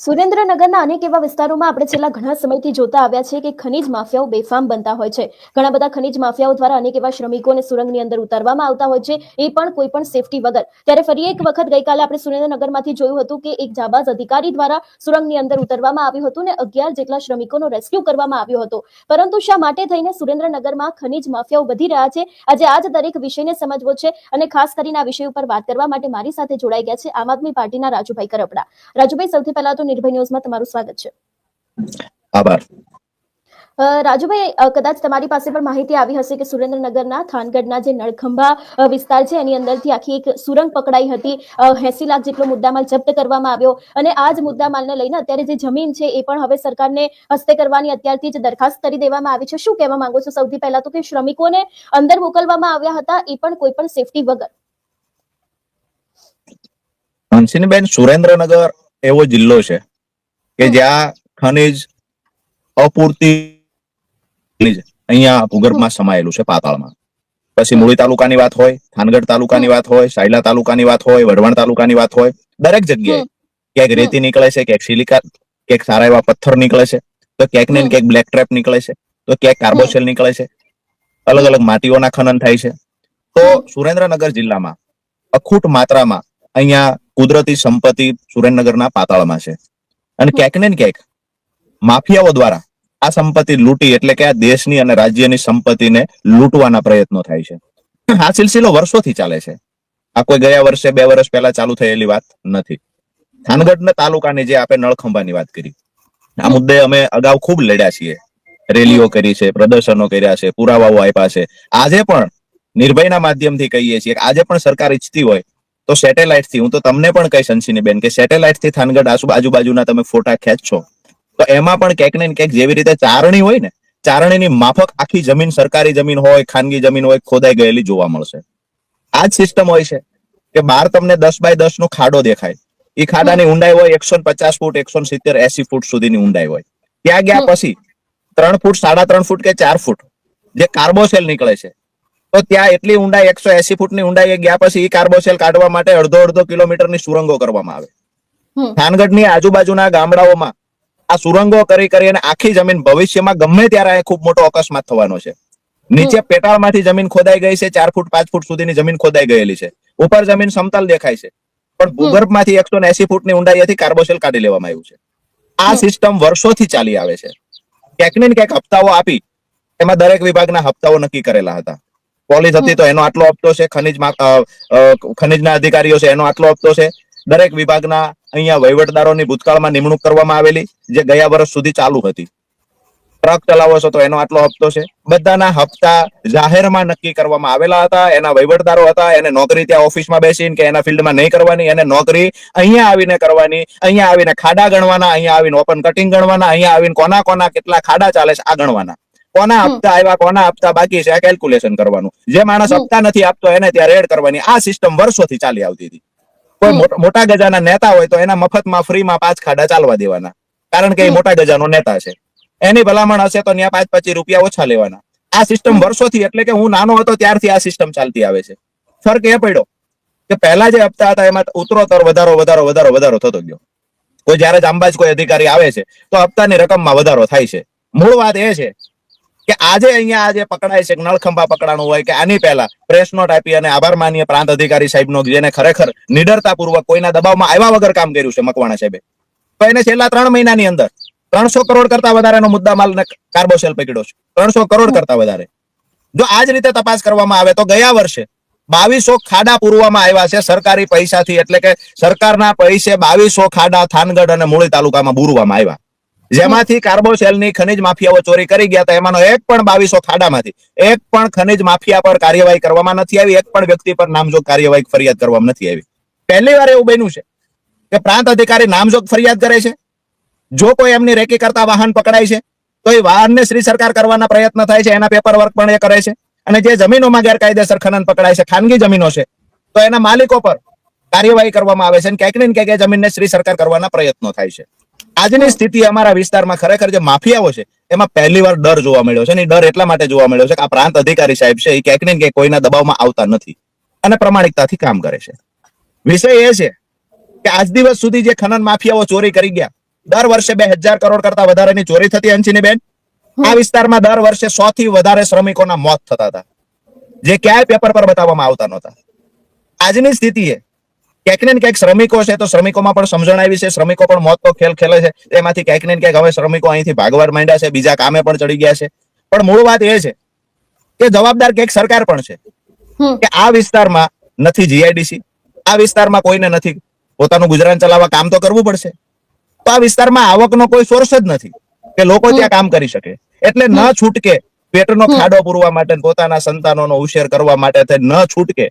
સુરેન્દ્રનગરના અનેક એવા વિસ્તારોમાં આપણે છેલ્લા ઘણા સમયથી જોતા આવ્યા છે કે ખનીજ માફિયાઓ બેફામ બનતા હોય છે. ઘણા બધા ખનીજ માફિયાઓ દ્વારા અનેક એવા શ્રમિકોને સુરંગની અંદર ઉતારવામાં આવતા હોય છે, એ પણ કોઈ પણ સેફટી વગર. ત્યારે ફરી એક વખત ગઈકાલે આપણે સુરેન્દ્રનગરમાંથી જોયું હતું કે એક જાબાઝ અધિકારી દ્વારા સુરંગની અંદર ઉતરવામાં આવ્યું હતું ને 11 જેટલા શ્રમિકોનો રેસ્ક્યુ કરવામાં આવ્યો હતો. પરંતુ શા માટે થઈને સુરેન્દ્રનગરમાં ખનીજ માફિયાઓ વધી રહ્યા છે? આજે આ જ દરેક વિષયને સમજવો છે અને ખાસ કરીને આ વિષય ઉપર વાત કરવા માટે મારી સાથે જોડાઈ ગયા છે આમ આદમી પાર્ટીના રાજુભાઈ કરપડા. રાજુભાઈ, સૌથી પહેલા તો નિર્ભય ન્યૂઝમાં તમારું સ્વાગત છે. આભાર. રાજુભાઈ, કદાચ તમારી પાસે પણ માહિતી આવી હશે કે સુરેન્દ્રનગરના થાનગઢના જે નળખંભા વિસ્તાર છે એની અંદરથી આખી એક સુરંગ પકડાઈ હતી. 80 લાખ જેટલો મુદ્દામાલ જપ્ત કરવામાં આવ્યો અને આ જ મુદ્દામાલને લઈને અત્યારે જે જમીન છે એ પણ હવે સરકારને હસ્તે કરવાની અત્યારથી જ દરખાસ્ત કરી દેવામાં આવી છે. શું કહેવા માંગો છો? સૌથી પહેલા તો કે શ્રમિકોને અંદર મોકલવામાં આવ્યા હતા એ પણ કોઈ પણ સેફટી વગર. હંસિનીબેન, સુરેન્દ્રનગર એવો જિલ્લો છે કે જ્યાં ખનિજ અપૂરતી અહીંયા ભૂગર્ભમાં સમાયેલું છે, પાતાળમાં. પછી મૂળી તાલુકાની વાત હોય, થાનગઢ તાલુકાની વાત હોય, સાયલા તાલુકાની વાત હોય, વઢવાણ તાલુકાની વાત હોય, દરેક જગ્યાએ ક્યાંક રેતી નીકળે છે, ક્યાંક સિલિકા, ક્યાંક સારા એવા પથ્થર નીકળે છે, તો ક્યાંક ને ક્યાંક બ્લેક ટ્રેપ નીકળે છે, તો ક્યાંક કાર્બોસેલ નીકળે છે, અલગ અલગ માટીઓના ખનન થાય છે. તો સુરેન્દ્રનગર જિલ્લામાં અખૂટ માત્રામાં અહીંયા કુદરતી સંપત્તિ સુરેન્દ્રનગરના પાતાળમાં છે અને ક્યાંક ને ક્યાંક માફિયાઓ દ્વારા આ સંપત્તિ લૂંટી, એટલે કે આ દેશની અને રાજ્યની સંપત્તિને લૂંટવાના પ્રયત્નો થાય છે. આ સિલસિલો વર્ષોથી ચાલે છે. આ કોઈ ગયા વર્ષે 2 વર્ષ પહેલા ચાલુ થયેલી વાત નથી. થાનગઢ તાલુકાની જે આપણે નળખંભાની વાત કરી, આ મુદ્દે અમે અગાઉ ખૂબ લડ્યા છીએ, રેલીઓ કરી છે, પ્રદર્શનો કર્યા છે, પુરાવાઓ આપ્યા છે. આજે પણ નિર્ભયના માધ્યમથી કહીએ છીએ કે આજે પણ સરકાર ઈચ્છતી હોય તો સેટેલાઇટ થી, હું તો તમને પણ કહીશ હંસિનીબેન, કે સેટેલાઇટ થી થાનગઢ આજુબાજુના તમે ફોટા ખેંચશો તો એમાં પણ ક્યાંક ને ક્યાંક જેવી રીતે ચારણી હોય ને, ચારણીની માફક આખી જમીન, સરકારી જમીન હોય, ખાનગી જમીન હોય, ખોદાઈ ગયેલી જોવા મળશે. આ જ સિસ્ટમ હોય છે કે બહાર તમને 10 બાય 10 નો ખાડો દેખાય, એ ખાડાની ઊંડાઈ હોય 150 ફૂટ, 170, 80 ફૂટ સુધીની ઊંડાઈ હોય. ત્યાં ગયા પછી 3 ફૂટ, 3.5 ફૂટ કે 4 ફૂટ જે કાર્બોસેલ નીકળે છે, તો ત્યાં એટલી ઊંડાઈ 180 ફૂટની ઊંડાઈએ ગયા પછી એ કાર્બોસેલ કાઢવા માટે અડધો કિલોમીટરની સુરંગો કરવામાં આવે. થાનગઢની આજુબાજુના ગામડાઓમાં આ સુરંગો કરી અને આખી જમીન ભવિષ્યમાં ગમે ત્યારે ખૂબ મોટો અકસ્માત થવાનો છે. નીચે પેટાળમાંથી જમીન ખોદાઈ ગઈ છે, 4 ફૂટ 5 ફૂટ સુધીની જમીન ખોદાઈ ગયેલી છે. ઉપર જમીન સમતલ દેખાય છે, પણ ભૂગર્ભમાંથી 180 ફૂટની ઊંડાઈએથી કાર્બોસેલ કાઢી લેવામાં આવ્યું છે. આ સિસ્ટમ વર્ષોથી ચાલી આવે છે. ક્યાંક ને ક્યાંક હપ્તાઓ આપી, એમાં દરેક વિભાગના હપ્તાઓ નક્કી કરેલા હતા. પોલીસ હતી તો એનો આટલો હપ્તો છે, ખનીજના અધિકારીઓ છે એનો આટલો હપ્તો છે. દરેક વિભાગના અહીંયા વહીવટદારોની ભૂતકાળમાં નિમણૂક કરવામાં આવેલી, જે ગયા વર્ષ સુધી ચાલુ હતી. ટ્રક ચલાવો છો તો એનો આટલો હપ્તો છે. બધાના હપ્તા જાહેરમાં નક્કી કરવામાં આવેલા હતા. એના વહીવટદારો હતા, એને નોકરી ત્યાં ઓફિસમાં બેસીને કે એના ફિલ્ડમાં નહીં કરવાની, એને નોકરી અહીંયા આવીને કરવાની. અહીંયા આવીને ખાડા ગણવાના, અહીંયા આવીને ઓપન કટિંગ ગણવાના, અહીંયા આવીને કોના કેટલા ખાડા ચાલે છે આ ગણવાના, કોના હપ્તા આવ્યા, કોના હપ્તા બાકી છે આ કેલ્ક્યુલેશન કરવાનું. જે માણસ હપ્તા નથી આપતો એને ત્યાં રેડ કરવાની. આ સિસ્ટમ વર્ષોથી ચાલી આવતી હતી. કોઈ મોટા ગજાના નેતા હોય તો એના મફતમાં ફ્રીમાં 5 ખાડા ચાલવા દેવાના, કારણ કે એ મોટા ગજાનો નેતા છે. એની ભલામણ હશે તો ત્યાં 5-25 રૂપિયા ઓછા લેવાના. આ સિસ્ટમ વર્ષોથી, એટલે કે હું નાનો હતો ત્યારથી આ સિસ્ટમ ચાલતી આવે છે. ફરક એ પડ્યો કે પહેલા જે હપ્તા હતા એમાં ઉતરોતર વધારો થતો ગયો. કોઈ જયારે જાંબાજ કોઈ અધિકારી આવે છે તો હપ્તાની રકમમાં વધારો થાય છે. મૂળ વાત એ છે કે આજે અહીંયા આજે પકડાય છે, નળખંભા પકડાણું હોય કે આની પહેલા પ્રેસ નોટ આપી અને આભાર માનીએ પ્રાંત અધિકારી સાહેબનો, જેને ખરેખર નિડરતાપૂર્વક કોઈના દબાવમાં આવ્યા વગર કામ કર્યું છે, મકવાણા સાહેબે. તો એને છેલ્લા 3 મહિનાની અંદર 300 કરોડ કરતા વધારેનો મુદ્દામાલ ને કાર્બોસેલ પકડ્યો છે. 300 કરોડ કરતા વધારે. જો આ જ રીતે તપાસ કરવામાં આવે તો ગયા વર્ષે 2200 ખાડા પૂરવામાં આવ્યા છે સરકારી પૈસાથી, એટલે કે સરકારના પૈસે 2200 ખાડા થાનગઢ અને મૂળી તાલુકામાં બૂરવામાં આવ્યા, જેમાંથી કાર્બોસેલની ખનીજ માફિયાઓ ચોરી કરી ગયા હતા. એમાંનો એક પણ 2200 ખાડામાંથી એક પણ ખનીજ માફિયા પર કાર્યવાહી કરવામાં નથી આવી, એક પણ વ્યક્તિ પર નામજોગ કાર્યવાહી ફરિયાદ કરવામાં નથી આવી. પહેલી વાર એવું બન્યું છે કે પ્રાંત અધિકારી નામજોગ ફરિયાદ કરે છે. જો કોઈ એમની રેકી કરતા વાહન પકડાય છે તો એ વાહનને શ્રી સરકાર કરવાના પ્રયત્ન થાય છે, એના પેપર વર્ક પણ એ કરે છે. અને જે જમીનોમાં ગેરકાયદેસર ખનન પકડાય છે, ખાનગી જમીનો છે, તો એના માલિકો પર કાર્યવાહી કરવામાં આવે છે અને ક્યાંક ને ક્યાંક એ જમીનને શ્રી સરકાર કરવાના પ્રયત્નો થાય છે. આજની સ્થિતિ અમારા વિસ્તારમાં ખરેખર જે માફિયાઓ છે એમાં પહેલી વાર ડર જોવા મળ્યો છે. અને ડર એટલા માટે જોવા મળ્યો છે કે આ પ્રાંત અધિકારી સાહેબ છે એ ક્યાંક ને ક્યાંક કોઈના દબાવમાં આવતા નથી અને પ્રમાણિકતાથી કામ કરે છે. વિષય એ છે કે આજ દિવસ સુધી જે ખનન માફિયાઓ ચોરી કરી ગયા દર વર્ષે 2000 કરોડ કરતા વધારેની ચોરી થતી હંસિની બેન. આ વિસ્તારમાં દર વર્ષે 100 થી વધારે શ્રમિકોના મોત થતા હતા, જે ક્યાંય પેપર પર બતાવવામાં આવતા નહોતા. આજની સ્થિતિએ ક્યાંક ને ક્યાંક શ્રમિકો છે તો શ્રમિકોમાં પણ સમજણ આવી છે, શ્રમિકો પણ મોતનો ખેલ ખેલે છે. એમાંથી ક્યાંક ને ક્યાંક હવે શ્રમિકો અહીંથી ભાગવા માંડ્યા છે, બીજા કામે પણ ચડી ગયા છે. પણ મૂળ વાત એ છે કે જવાબદાર ક્યાંક સરકાર પણ છે કે આ વિસ્તારમાં નથી જીઆઈડીસી, આ વિસ્તારમાં કોઈને નથી, પોતાનું ગુજરાન ચલાવવા કામ તો કરવું પડશે. તો આ વિસ્તારમાં આવકનો કોઈ સોર્સ જ નથી કે લોકો ત્યાં કામ કરી શકે. એટલે ન છૂટકે પેટનો ખાડો પૂરવા માટે, પોતાના સંતાનોનો ઉછેર કરવા માટે ન છૂટકે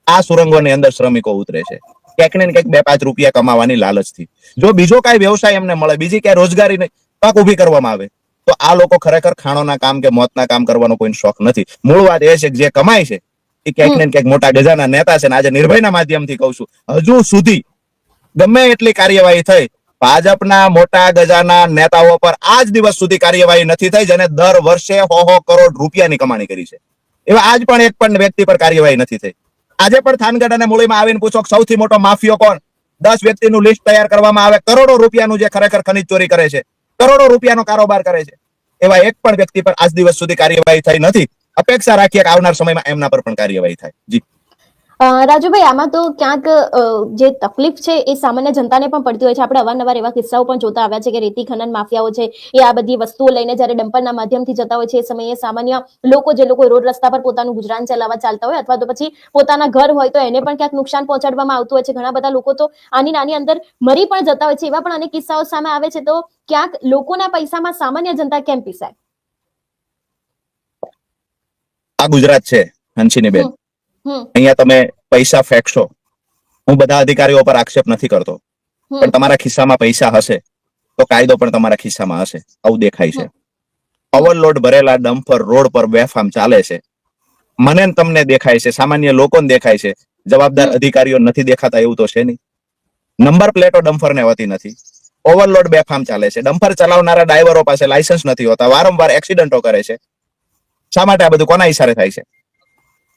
આ સુરંગોની અંદર શ્રમિકો ઉતરે છે, ક્યાંક ને ક્યાંક 2-5 રૂપિયા કમાવાની લાલચથી. જો બીજો કાંઈ વ્યવસાય એમને મળે, બીજી ક્યાંય રોજગારી તક ઉભી કરવામાં આવે, તો આ લોકો ખરેખર ખાણોના કામ કે મોતના કામ કરવાનો કોઈ શોખ નથી. મૂળ વાત એ છે કે જે કમાય છે એ ક્યાંક ને ક્યાંક મોટા ગજાના નેતા છે. આજે નિર્ભયના માધ્યમથી કહું છું, હજુ સુધી ગમે એટલી કાર્યવાહી થઈ, ભાજપના મોટા ગજાના નેતાઓ પર આજ દિવસ સુધી કાર્યવાહી નથી થઈ, જેને દર વર્ષે 100 કરોડ રૂપિયાની કમાણી કરી છે. એવા આજ પણ એક પણ વ્યક્તિ પર કાર્યવાહી નથી થઈ. આજે પણ થાનગઢ અને મૂળીમાં આવીને પૂછો સૌથી મોટો માફિયો કોણ, 10 વ્યક્તિનું લિસ્ટ તૈયાર કરવામાં આવે, કરોડો રૂપિયાનું જે ખરેખર ખનીજ ચોરી કરે છે, કરોડો રૂપિયાનો કારોબાર કરે છે, એવા એક પણ વ્યક્તિ પર આજ દિવસ સુધી કાર્યવાહી થઈ નથી. અપેક્ષા રાખીએ કે આવનાર સમયમાં એમના પર પણ કાર્યવાહી થાય. જી રાજુભાઈ, આમાં તો ક્યાંક જે તકલીફ છે એ સામાન્ય જનતાને પણ પડતી હોય છે. આપણે અવારનવાર એવા કિસ્સાઓ પણ જોતા આવ્યા છે કે રેતી ખનન માફિયાઓ છે એ આ બધી વસ્તુઓ લઈને જ્યારે ડમ્પરના માધ્યમથી જતા હોય છે, એ સમયે સામાન્ય લોકો, જે લોકો રોડ રસ્તા પર પોતાનું ગુજરાન ચલાવવા ચાલતા હોય અથવા તો પછી પોતાના ઘર હોય, તો એને પણ ક્યાંક નુકસાન પહોંચાડવામાં આવતું હોય છે. ઘણા બધા લોકો તો આની નાની અંદર મરી પણ જતા હોય છે. એવા પણ અનેક કિસ્સાઓ સામે આવે છે. તો ક્યાંક લોકોના પૈસામાં સામાન્ય જનતા કેમ પીસાય? આ ગુજરાત છે હંસિની બેન. અહીંયા તમે પૈસા ફેંકશો, હું બધા અધિકારીઓ પર આક્ષેપ નથી કરતો, પણ તમારા ખિસ્સામાં પૈસા હશે તો કાયદો પણ તમારા ખિસ્સામાં હશે. આવું દેખાય છે. ઓવરલોડ ભરેલા ડમ્પર રોડ પર બેફામ ચાલે છે. મને ને તમને દેખાય છે, સામાન્ય લોકોને દેખાય છે, જવાબદાર અધિકારીઓ નથી દેખાતા એવું તો છે નહીં. નંબર પ્લેટો ડમ્પરને હોતી નથી, ઓવરલોડ બેફામ ચાલે છે. ડમ્પર ચલાવનારા ડ્રાઈવરો પાસે લાયસન્સ નથી હોતા, વારંવાર એક્સિડન્ટો કરે છે. શા માટે આ બધું કોના ઈશારે થાય છે?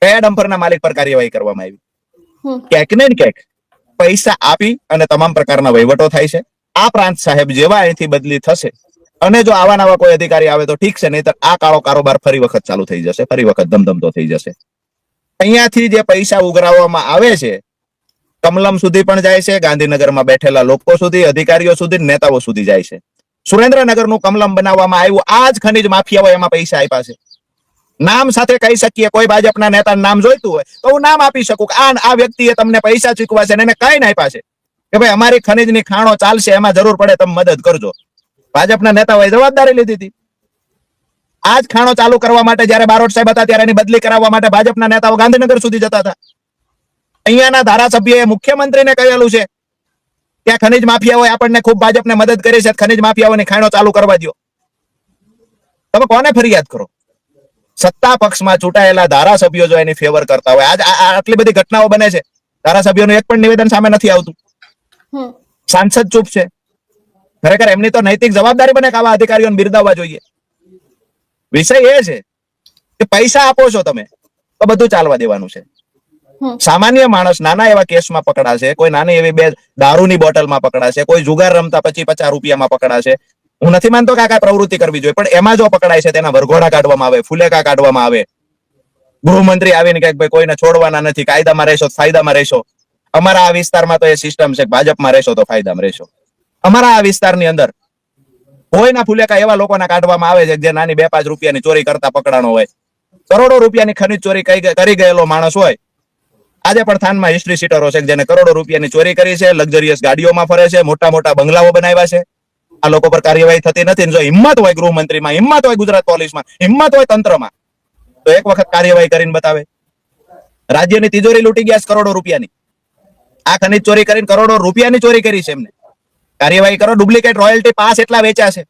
કયા ડમ્પરના માલિક પર કાર્યવાહી કરવામાં આવી? ક્યાંક ને ક્યાંક પૈસા આપી અને તમામ પ્રકારના વહીવટો થાય છે. આ પ્રાંત સાહેબ જેવા અહીંથી બદલી થશે અને જો આવા નવા કોઈ અધિકારી આવે તો ઠીક છે, નહીતર આ કાળો કારોબાર ફરી વખત ચાલુ થઈ જશે, ફરી વખત ધમધમતો થઈ જશે. અહીંયાથી જે પૈસા ઉઘરાવવામાં આવે છે કમલમ સુધી પણ જાય છે, ગાંધીનગરમાં બેઠેલા લોકો સુધી, અધિકારીઓ સુધી, નેતાઓ સુધી જાય છે. સુરેન્દ્રનગરનું કમલમ બનાવવામાં આવ્યું, આ જ ખનીજ માફિયાઓ એમાં પૈસા આપ્યા છે. નામ સાથે કહી શકીએ, કોઈ ભાજપના નેતાનું નામ જોઈતું હોય તો હું નામ આપી શકું કે આ વ્યક્તિએ તમને પૈસા ચૂકવા છે અને એને કઈ ના આપ્યા છે કે ભાઈ અમારી ખનીજની ખાણો ચાલશે, એમાં જરૂર પડે તમે મદદ કરજો. ભાજપના નેતાઓએ જવાબદારી લીધી હતી. આ જ ખાણો ચાલુ કરવા માટે જયારે બારોટ સાહેબ હતા ત્યારે એની બદલી કરાવવા માટે ભાજપના નેતાઓ ગાંધીનગર સુધી જતા હતા. અહીંયાના ધારાસભ્યએ મુખ્યમંત્રીને કહેલું છે કે આ ખનીજ માફિયાઓએ આપણને ખૂબ ભાજપને મદદ કરી છે, ખનીજ માફિયાઓની ખાણો ચાલુ કરવા દો. તમે કોને ફરિયાદ કરો? સત્તા પક્ષમાં ચૂંટાયેલા ધારાસભ્યો જો એની ફેવર કરતા હોય, આજ આટલી બધી ઘટનાઓ બને છે, ધારાસભ્યોનું એક પણ નિવેદન સામે નથી આવતું, સાંસદ ચૂપ છે. ખરેખર એમની તો નૈતિક જવાબદારી બને કે આવા અધિકારીઓને બિરદાવવા જોઈએ. વિષય એ છે કે પૈસા આપો છો તમે તો બધું ચાલવા દેવાનું છે. સામાન્ય માણસ નાના એવા કેસમાં પકડાશે, કોઈ નાની એવી બે દારૂની બોટલમાં પકડાશે, કોઈ જુગાર રમતા 25-50 રૂપિયામાં પકડાશે. હું નથી માનતો કે આ કાંઈ પ્રવૃત્તિ કરવી જોઈએ, પણ એમાં જો પકડાય છે તેના વરઘોડા કાઢવામાં આવે, ફુલેકા કાઢવામાં આવે. ગૃહમંત્રી આવીને કે ભાઈ કોઈને છોડવાના નથી, કાયદામાં રહેશો તો ફાયદામાં રહેશો. અમારા આ વિસ્તારમાં તો એ સિસ્ટમ છે, ભાજપમાં રહેશો તો ફાયદામાં રહેશો. અમારા આ વિસ્તારની અંદર કોઈના ફુલેકા એવા લોકોના કાઢવામાં આવે છે જે નાની 2-5 રૂપિયાની ચોરી કરતા પકડાણો હોય, કરોડો રૂપિયાની ખનીજ ચોરી કરી ગયેલો માણસ હોય. આજે પણ થાનમાં હિસ્ટ્રી સીટરો છે જેને કરોડો રૂપિયાની ચોરી કરી છે, લક્ઝરિયસ ગાડીઓમાં ફરે છે, મોટા મોટા બંગલાઓ બનાવ્યા છે. આ લોકો પર કાર્યવાહી થતી નથી. જો હિંમત હોય ગૃહમંત્રીમાં, હિંમત હોય ગુજરાત પોલીસમાં, હિંમત હોય તંત્રમાં, તો એક વખત કાર્યવાહી કરીને બતાવે. રાજ્યની તિજોરી લૂંટી ગયા કરોડો રૂપિયાની. આ ખનીજ ચોરી કરીને કરોડો રૂપિયાની ચોરી કરી છે એમને. કાર્યવાહી કરો. ડુપ્લિકેટ રોયલ્ટી પાસ એટલા વેચ્યા છે.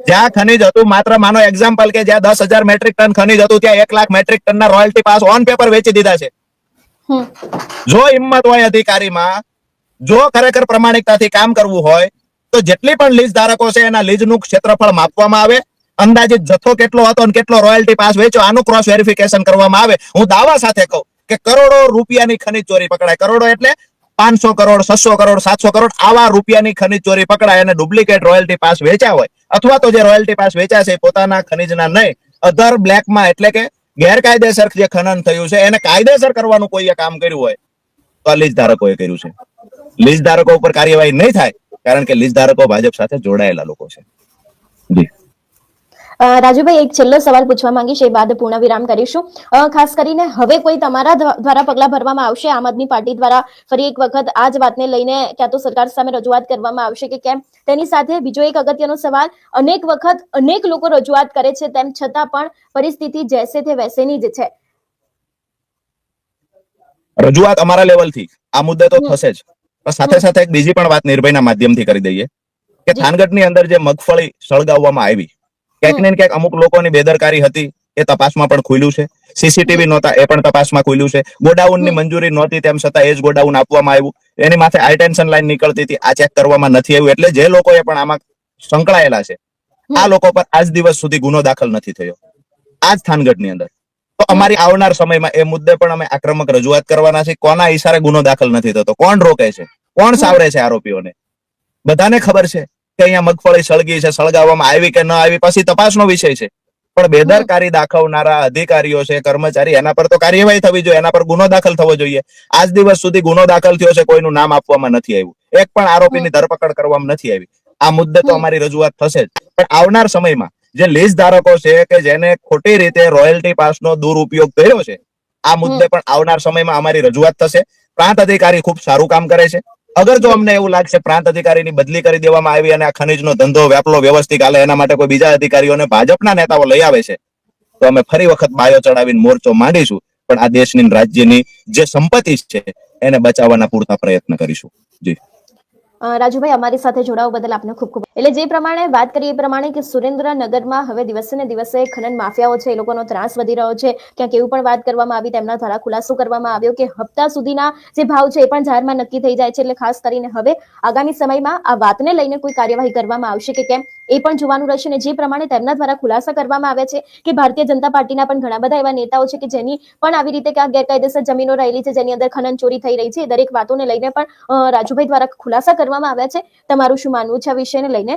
જ્યાં ખનીજ હતું, માત્ર માનો એક્ઝામ્પલ કે જ્યાં 10,000 મેટ્રિક ટન ખનીજ હતું ત્યાં 1 લાખ મેટ્રિક ટનના રોયલ્ટી પાસ ઓન પેપર વેચી દીધા છે. જો હિંમત હોય અધિકારીમાં, જો ખરેખર પ્રમાણિકતાથી કામ કરવું હોય તો જેટલી પણ લીઝ ધારકો છે એના લીઝનું ક્ષેત્રફળ માપવામાં આવે, અંદાજિત જથ્થો કેટલો હતો અને કેટલો રોયલ્ટી પાસ વેચ્યો આનું ક્રોસ વેરિફિકેશન કરવામાં આવે. હું દાવા સાથે કહું કે કરોડો રૂપિયાની ખનીજ ચોરી પકડાય. કરોડો એટલે 500 કરોડ 600 કરોડ 700 કરોડ આવા રૂપિયાની ખનીજ ચોરી પકડાય અને ડુપ્લિકેટ રોયલ્ટી પાસ વેચ્યા હોય, અથવા તો જે રોયલ્ટી પાસ વેચ્યા છે પોતાના ખનીજના નહીં, અધર બ્લેકમાં એટલે કે ગેરકાયદેસર જે ખનન થયું છે એને કાયદેસર કરવાનું કોઈએ કામ કર્યું હોય તો આ લીઝ ધારકોએ કર્યું છે. લીઝ ધારકો ઉપર કાર્યવાહી નહીં થાય કારણ કે લીઝ ધારકો ભાજપ સાથે જોડાયેલા લોકો છે. જી રાજુભાઈ, એક છેલ્લો સવાલ પૂછવા માંગીશ, એ બાદ પૂર્ણ વિરામ કરીશું. ખાસ કરીને હવે કોઈ તમારા દ્વારા પગલા ભરવામાં આવશે આમ આદમી પાર્ટી દ્વારા ફરી એક વખત આ જ વાતને લઈને ક્યાં તો સરકાર સામે રજૂઆત કરવામાં આવશે કે કેમ? તેની સાથે બીજો એક અગત્યનો સવાલ, અનેક વખત અનેક લોકો રજૂઆત કરે છે તેમ છતાં પણ પરિસ્થિતિ જેસે તે વૈસેની જ છે. રજૂઆત અમારા લેવલથી આ મુદ્દે તો થશે જ, પણ સાથે સાથે એક બીજી પણ વાત નિર્ભયના માધ્યમથી કરી દઈએ કે થાનગઢની અંદર જે મગફળી સળગાવવામાં આવી, ક્યાંક ને ક્યાંક અમુક લોકોની બેદરકારી હતી, એ તપાસમાં પણ ખુલ્યું છે. સીસીટીવી નહોતા, એ પણ તપાસમાં ખુલ્યું છે. ગોડાઉનની મંજૂરી નહોતી, તેમ છતાં એ જ ગોડાઉન આપવામાં આવ્યું. એની માથે હાઈટેન્શન લાઈન નીકળતી હતી, આ ચેક કરવામાં નથી આવ્યું. એટલે જે લોકોએ પણ આમાં સંકળાયેલા છે, આ લોકો પર આજ દિવસ સુધી ગુનો દાખલ નથી થયો, આ જ થાનગઢની અંદર. તો અમારી આવનાર સમયમાં એ મુદ્દે પણ અમે આક્રમક રજૂઆત કરવાના છે. કોના ઈશારે ગુનો દાખલ નથી થતો, કોણ રોકે છે, કોણ સાવરે છે આરોપીઓને? બધાને ખબર છે કે અહીંયા મગફળી સળગી છે, સળગાવવામાં આવી કે ન આવી પછી તપાસનો વિષય છે, પણ બેદરકારી દાખવનારા અધિકારીઓ છે, કર્મચારી, એના પર તો કાર્યવાહી થવી જોઈએ, એના પર ગુનો દાખલ થવો જોઈએ. આજ દિવસ સુધી ગુનો દાખલ થયો છે, કોઈનું નામ આપવામાં નથી આવ્યું, એક પણ આરોપીની ધરપકડ કરવામાં નથી આવી. આ મુદ્દે તો અમારી રજૂઆત થશે જ, પણ આવનાર સમયમાં જે લીઝ ધારકો છે કે જેને ખોટી રીતે રોયલ્ટી પાસનો દુરુપયોગ કર્યો છે, આ મુદ્દે પણ આવનાર સમયમાં અમારી રજૂઆત થશે. પ્રાંત અધિકારી ખૂબ સારું કામ કરે છે. અગર જો અમને એવું લાગશે પ્રાંત અધિકારીની બદલી કરી દેવામાં આવી અને આ ખનીજનો ધંધો વ્યાપલો વ્યવસ્થિત હાલે, એના માટે કોઈ બીજા અધિકારીઓને ભાજપના નેતાઓ લઈ આવે છે, તો અમે ફરી વખત બાયો ચડાવીને મોરચો માંડીશું, પણ આ દેશની રાજ્યની જે સંપત્તિ છે એને બચાવવાના પૂરતા પ્રયત્ન કરીશું. જી રાજુભાઈ, અમારી સાથે જોડાવા બદલ આપનો ખૂબ ખૂબ. એટલે જે પ્રમાણે વાત કરી એ પ્રમાણે કે સુરેન્દ્રનગરમાં હવે દિવસે ને દિવસે ખનન માફિયાઓ છે, એ લોકોનો ત્રાસ વધી રહ્યો છે. ક્યાંક એવું પણ વાત કરવામાં આવી, તેમના દ્વારા ખુલાસો કરવામાં આવ્યો કે હપ્તા સુધીના જે ભાવ છે એ પણ જાહેરમાં નક્કી થઈ જાય છે. એટલે ખાસ કરીને હવે આગામી સમયમાં આ વાતને લઈને કોઈ કાર્યવાહી કરવામાં આવશે કે કેમ એ પણ જોવાનું રહેશે. અને જે પ્રમાણે તેમના દ્વારા ખુલાસા કરવામાં આવ્યા છે કે ભારતીય જનતા પાર્ટીના પણ ઘણા બધા એવા નેતાઓ છે કે જેની પણ આવી રીતે ક્યાંક ગેરકાયદેસર જમીનો રહેલી છે, જેની અંદર ખનન ચોરી થઈ રહી છે, દરેક વાતોને લઈને પણ રાજુભાઈ દ્વારા ખુલાસા કરવામાં આવ્યા છે. તમારું શું માનવું છે આ વિષયને લઈને?